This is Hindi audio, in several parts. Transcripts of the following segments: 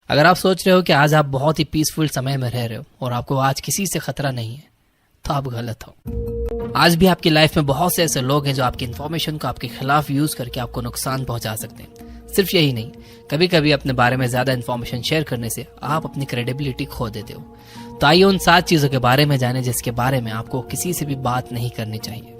अगर आप सोच रहे हो कि आज आप बहुत ही पीसफुल समय में रह रहे हो और आपको आज किसी से खतरा नहीं है, तो आप गलत हो। आज भी आपकी लाइफ में बहुत से ऐसे लोग हैं जो आपकी इन्फॉर्मेशन को आपके खिलाफ यूज करके आपको नुकसान पहुंचा सकते हैं। सिर्फ यही नहीं, कभी कभी अपने बारे में ज्यादा इन्फॉर्मेशन शेयर करने से आप अपनी क्रेडिबिलिटी खो देते हो। तो आइए उन 7 चीजों के बारे में जाने जिसके बारे में आपको किसी से भी बात नहीं करनी चाहिए।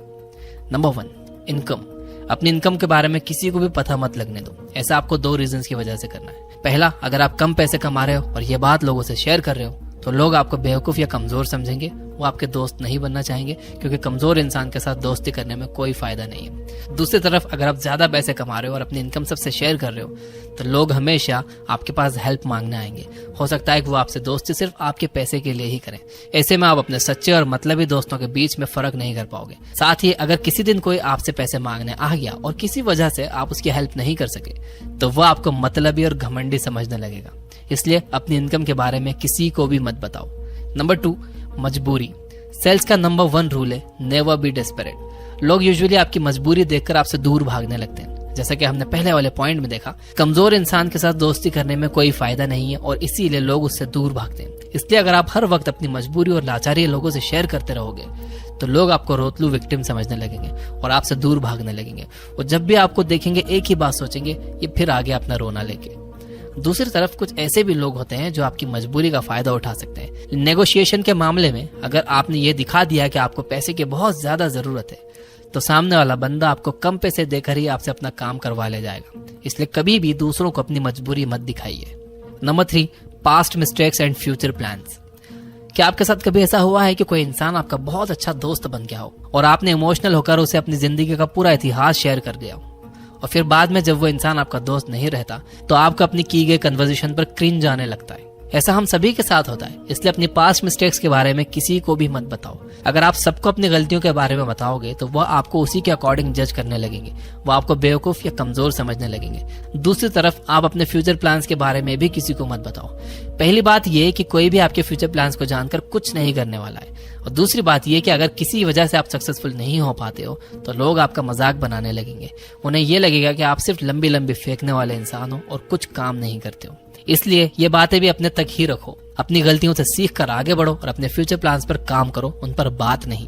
Number 1, income. अपनी इनकम के बारे में किसी को भी पता मत लगने दो। ऐसा आपको 2 रीजंस की वजह से करना है। पहला, अगर आप कम पैसे कमा रहे हो और ये बात लोगों से शेयर कर रहे हो तो लोग आपको बेवकूफ या कमजोर समझेंगे, वो आपके दोस्त नहीं बनना चाहेंगे, क्योंकि कमजोर इंसान के साथ दोस्ती करने में कोई फायदा नहीं है। दूसरी तरफ, अगर आप ज्यादा पैसे कमा रहे हो और अपनी इनकम सबसे शेयर कर रहे हो तो लोग हमेशा आपके पास हेल्प मांगने आएंगे। हो सकता है कि वो आपसे दोस्ती सिर्फ आपके पैसे के लिए ही करें। ऐसे में आप अपने सच्चे और मतलबी दोस्तों के बीच में फर्क नहीं कर पाओगे। साथ ही अगर किसी दिन कोई आपसे पैसे मांगने आ गया और किसी वजह से आप उसकी हेल्प नहीं कर सके तो वह आपको मतलबी और घमंडी समझने लगेगा। इसलिए अपनी इनकम के बारे में किसी को भी मत बताओ। नंबर 2, मजबूरी। सेल्स का नंबर 1 रूल है, नेवर बी डेस्परेट। लोग यूजुअली आपकी मजबूरी देखकर आपसे दूर भागने लगते हैं। जैसा कि हमने पहले वाले पॉइंट में देखा, कमजोर इंसान के साथ दोस्ती करने में कोई फायदा नहीं है और इसीलिए लोग उससे दूर भागते हैं। इसलिए अगर आप हर वक्त अपनी मजबूरी और लाचारी लोगों से शेयर करते रहोगे तो लोग आपको रोतलू विक्टिम समझने लगेंगे और आपसे दूर भागने लगेंगे। और जब भी आपको देखेंगे एक ही बात सोचेंगे, ये फिर आगे अपना रोना लेके। दूसरी तरफ कुछ ऐसे भी लोग होते हैं जो आपकी मजबूरी का फायदा उठा सकते हैं। नेगोशिएशन के मामले में अगर आपने ये दिखा दिया कि आपको पैसे की बहुत ज्यादा जरूरत है तो सामने वाला बंदा आपको कम पैसे देकर ही आपसे अपना काम करवा ले जाएगा। इसलिए कभी भी दूसरों को अपनी मजबूरी मत दिखाइए। Number 3, past mistakes and future plans. क्या आपके साथ कभी ऐसा हुआ है कि कोई इंसान आपका बहुत अच्छा दोस्त बन गया हो और आपने इमोशनल होकर उसे अपनी जिंदगी का पूरा इतिहास शेयर कर दिया हो और फिर बाद में जब वो इंसान आपका दोस्त नहीं रहता तो आपको अपनी की गई कन्वर्सेशन पर क्रिंज आने लगता है? ऐसा हम सभी के साथ होता है। इसलिए अपनी पास्ट मिस्टेक्स के बारे में किसी को भी मत बताओ। अगर आप सबको अपनी गलतियों के बारे में बताओगे तो वह आपको उसी के अकॉर्डिंग जज करने लगेंगे, वो आपको बेवकूफ या कमजोर समझने लगेंगे। दूसरी तरफ, आप अपने फ्यूचर प्लान्स के बारे में भी किसी को मत बताओ। पहली बात यह कि कोई भी आपके फ्यूचर प्लान्स को जानकर कुछ नहीं करने वाला है, और दूसरी बात यह कि अगर किसी वजह से आप सक्सेसफुल नहीं हो पाते हो तो लोग आपका मजाक बनाने लगेंगे। उन्हें यह लगेगा कि आप सिर्फ लंबी लंबी फेंकने वाले इंसान हो और कुछ काम नहीं करते हो। इसलिए ये बातें भी अपने तक ही रखो। अपनी गलतियों से सीख कर आगे बढ़ो और अपने फ्यूचर प्लान्स पर काम करो, उन पर बात नहीं।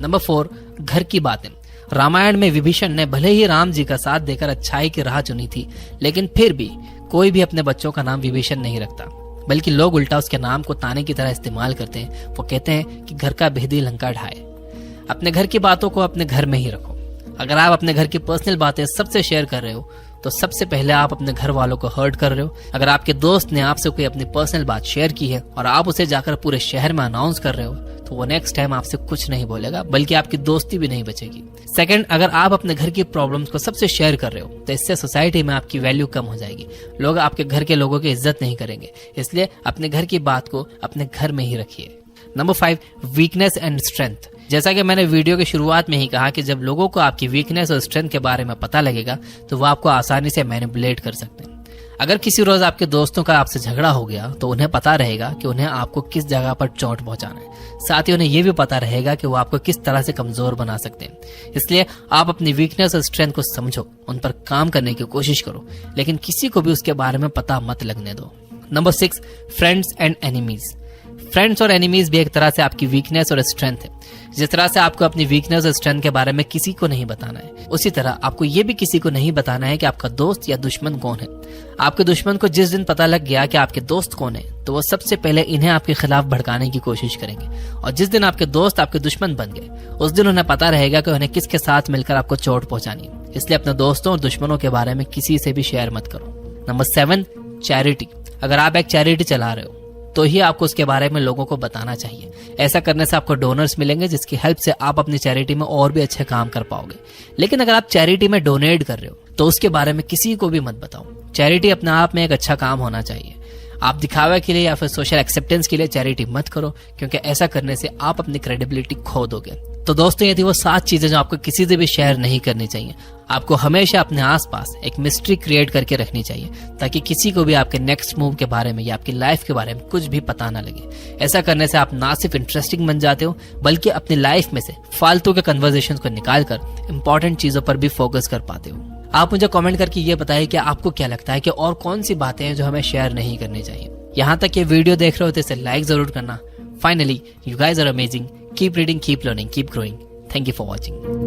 नंबर 4, घर की बातें। रामायण में विभीषण ने भले ही राम जी का साथ देकर अच्छाई की राह चुनी थी, लेकिन फिर भी कोई भी अपने बच्चों का नाम विभीषण नहीं रखता, बल्कि लोग उल्टा उसके नाम को ताने की तरह इस्तेमाल करते हैं। वो कहते हैं कि घर का भेदी लंका ढाए। अपने घर की बातों को अपने घर में ही रखो। अगर आप अपने घर की पर्सनल बातें सबसे शेयर कर रहे हो तो सबसे पहले आप अपने घर वालों को हर्ट कर रहे हो। अगर आपके दोस्त ने आपसे कोई अपनी पर्सनल बात शेयर की है और आप उसे जाकर पूरे शहर में अनाउंस कर रहे हो तो वो नेक्स्ट टाइम आपसे कुछ नहीं बोलेगा, बल्कि आपकी दोस्ती भी नहीं बचेगी। सेकंड, अगर आप अपने घर की प्रॉब्लम्स को सबसे शेयर कर रहे हो तो इससे सोसाइटी में आपकी वैल्यू कम हो जाएगी। लोग आपके घर के लोगों की इज्जत नहीं करेंगे। इसलिए अपने घर की बात को अपने घर में ही रखिए। Number 5, weakness and strength. जैसा कि मैंने वीडियो की शुरुआत में ही कहा कि जब लोगों को आपकी वीकनेस और स्ट्रेंथ के बारे में पता लगेगा तो वो आपको आसानी से मैनिपुलेट कर सकते हैं। अगर किसी रोज आपके दोस्तों का आपसे झगड़ा हो गया तो उन्हें पता रहेगा कि उन्हें आपको किस जगह पर चोट पहुंचाना है। साथ ही उन्हें यह भी पता रहेगा कि वो आपको किस तरह से कमजोर बना सकते हैं। इसलिए आप अपनी वीकनेस और स्ट्रेंथ को समझो, उन पर काम करने की कोशिश करो, लेकिन किसी को भी उसके बारे में पता मत लगने दो। Number 6, friends and enemies. Friends और एनिमीज भी एक तरह से आपकी वीकनेस और स्ट्रेंथ है। जिस तरह से आपको अपनी वीकनेस और स्ट्रेंथ के बारे में किसी को नहीं बताना है, उसी तरह आपको ये भी किसी को नहीं बताना है कि आपका दोस्त या दुश्मन कौन है। आपके दुश्मन को जिस दिन पता लग गया कि आपके दोस्त कौन है तो वो सबसे पहले इन्हें आपके खिलाफ भड़काने की कोशिश करेंगे, और जिस दिन आपके दोस्त आपके दुश्मन बन गए उस दिन उन्हें पता रहेगा कि उन्हें किसके साथ मिलकर आपको चोट पहुंचानी है। इसलिए अपने दोस्तों और दुश्मनों के बारे में किसी से भी शेयर मत करो। Number 7, charity. अगर आप एक चैरिटी चला रहे हो तो ही आपको उसके बारे में लोगों को बताना चाहिए। ऐसा करने से आपको डोनर्स मिलेंगे जिसकी हेल्प से आप अपनी चैरिटी में और भी अच्छे काम कर पाओगे। लेकिन अगर आप चैरिटी में डोनेट कर रहे हो तो उसके बारे में किसी को भी मत बताओ। चैरिटी अपने आप में एक अच्छा काम होना चाहिए। आप दिखावे के लिए या फिर सोशल एक्सेप्टेंस के लिए चैरिटी मत करो, क्योंकि ऐसा करने से आप अपनी क्रेडिबिलिटी खो दोगे। तो दोस्तों, ये थी वो 7 चीजें जो आपको किसी से भी शेयर नहीं करनी चाहिए। आपको हमेशा अपने आसपास एक मिस्ट्री क्रिएट करके रखनी चाहिए ताकि किसी को भी आपके नेक्स्ट मूव के बारे में या आपकी लाइफ के बारे में कुछ भी पता ना लगे। ऐसा करने से आप ना सिर्फ इंटरेस्टिंग बन जाते हो बल्कि अपनी लाइफ में से फालतू के कन्वर्सेशंस को निकालकर इंपॉर्टेंट चीजों पर भी फोकस कर पाते हो। आप मुझे कमेंट करके ये बताइए कि आपको क्या लगता है कि और कौन सी बातें हैं जो हमें शेयर नहीं करनी चाहिए। यहाँ तक ये वीडियो देख रहे हो तो इसे लाइक जरूर करना। Finally, you guys are amazing. Keep reading, keep learning, keep growing. Thank you for watching.